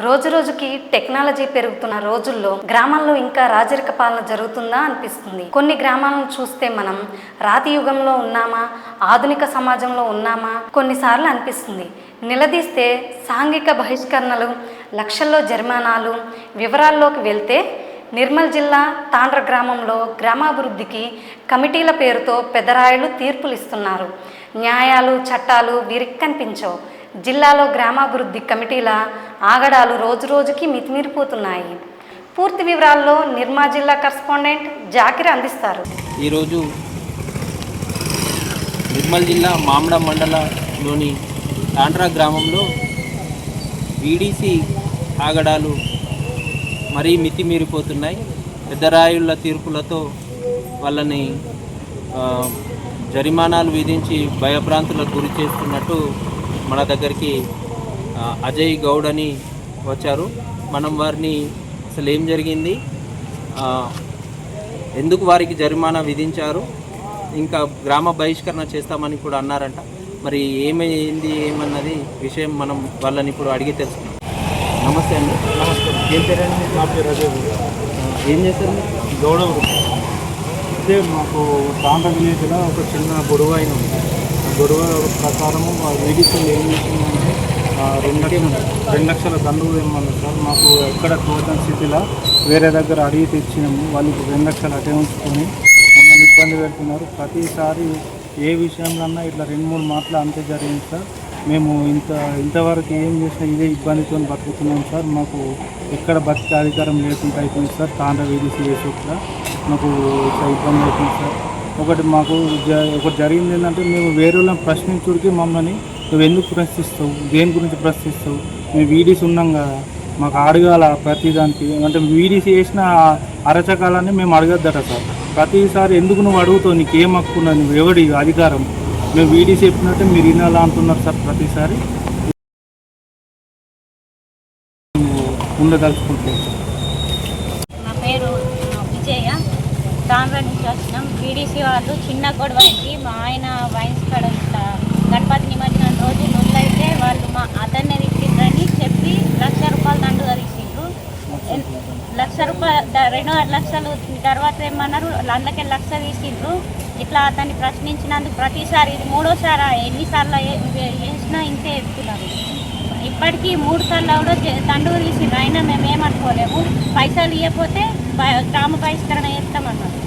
రోజు రోజుకి టెక్నాలజీ పెరుగుతున్న రోజుల్లో గ్రామాల్లో ఇంకా రాజరిక పాలన జరుగుతుందా అనిపిస్తుంది. కొన్ని గ్రామాలను చూస్తే మనం రాతి యుగంలో ఉన్నామా, ఆధునిక సమాజంలో ఉన్నామా కొన్నిసార్లు అనిపిస్తుంది. నిలదీస్తే సాంఘిక బహిష్కరణలు, లక్షల్లో జరిమానాలు. వివరాల్లోకి వెళ్తే నిర్మల్ జిల్లా తాండ్ర గ్రామంలో గ్రామాభివృద్ధికి కమిటీల పేరుతో పెద్దరాయలు తీర్పులు ఇస్తున్నారు. న్యాయాలు, చట్టాలు వీరికి కనిపించవు. జిల్లాలో గ్రామాభివృద్ధి కమిటీల ఆగడాలు రోజురోజుకి మితిమీరిపోతున్నాయి. పూర్తి వివరాల్లో నిర్మా జిల్లా కరెస్పాండెంట్ జాకిర్ అందిస్తారు. ఈరోజు నిర్మల్ జిల్లా మామిడ మండలంలోని తాండ్రా గ్రామంలో వీడీసీ ఆగడాలు మరీ మితిమీరిపోతున్నాయి. పెద్దరాయుళ్ళ తీర్పులతో వాళ్ళని జరిమానాలు విధించి భయభ్రాంతులకు గురి చేస్తున్నట్టు మన దగ్గరికి అజయ్ గౌడ్ అని వచ్చారు. మనం వారిని అసలు ఏం జరిగింది, ఎందుకు వారికి జరిమానా విధించారు, ఇంకా గ్రామ బహిష్కరణ చేస్తామని కూడా అన్నారంట. మరి ఏమైంది ఏమన్నది విషయం మనం వాళ్ళని ఇప్పుడు అడిగి తెలుసుకున్నాం. నమస్తే అండి. నమస్తే. ఏం పేరండి? నా పేరు అజయ్. ఏం చేస్తారు? గౌడవరు. అయితే మాకు తాండ్ర విలేజ్లో ఒక చిన్న గొడవ అయిన ఉంది. ఆ గొడవ ప్రకారము వీడియోలు ఏం చేసిందంటే 2 లక్షల దండులు ఏమన్నారు సార్. మాకు ఎక్కడ తోచని స్థితిలో వేరే దగ్గర అడిగి తెచ్చినాము. వాళ్ళు 2 లక్షలు అటే ఉంచుకొని మమ్మల్ని ఇబ్బంది పెడుతున్నారు. ప్రతిసారి ఏ విషయంలో ఇట్లా 2-3 మాటలు అంతే జరిగింది సార్. మేము ఇంతవరకు ఏం చేసినా ఇదే ఇబ్బందితో బతుకుతున్నాం సార్. మాకు ఎక్కడ బతికే అధికారం లేకుండా అయిపోయింది సార్. తాండ్ర వీడియోస్ వేసి కూడా మాకు ఇట్లా ఇబ్బంది అవుతుంది సార్. ఒకటి జరిగింది ఏంటంటే, మేము వేరే వాళ్ళని ప్రశ్నించుడికి మమ్మల్ని నువ్వు ఎందుకు ప్రశ్నిస్తావు, దేని గురించి ప్రశ్నిస్తావు, మేము వీడియోస్ ఉన్నాం కదా, మాకు అడగాల ప్రతిదానికి. అంటే వీడియోస్ చేసిన అరచకాలని మేము అడగద్దట సార్. ప్రతిసారి ఎందుకు నువ్వు అడుగుతావు, నీకు ఏం హక్కున్నది, నువ్వు ఎవడి అధికారం, మేము వీడియోస్ చెప్పినట్టే మీరు వినాలా అంటున్నారు సార్. ప్రతిసారి ఉండదలుచుకుంటాం. నా పేరు విజయ. తాండ్ర నుంచి వచ్చినాం. బీడీసీ వాళ్ళు చిన్న గొడవ అయింది. మా ఆయన వైన్స్ కాడ ఇట్లా గణపతి నిమజ్జనం రోజు నుల్లైతే వాళ్ళు మా అతన్నే తీసిండ్రని చెప్పి ₹1,00,000 దండుగా తీసిండ్రు. ₹1,00,000 2 లక్షలు తర్వాత ఏమన్నారు, అందులోకి 1,00,000 తీసిండ్రు. ఇట్లా అతన్ని ప్రశ్నించినందుకు ప్రతిసారి ఇది 3వ సారి, ఎన్నిసార్లు వేసినా ఇంతే ఎత్తున్నారు. ఇప్పటికీ 3 సార్లు కూడా దండుగా తీసిండ్రు. అయినా మేము ఏమనుకోలేము. పైసలు ఇవ్వకపోతే గ్రామ బహిష్కరణ చేస్తామన్నారు.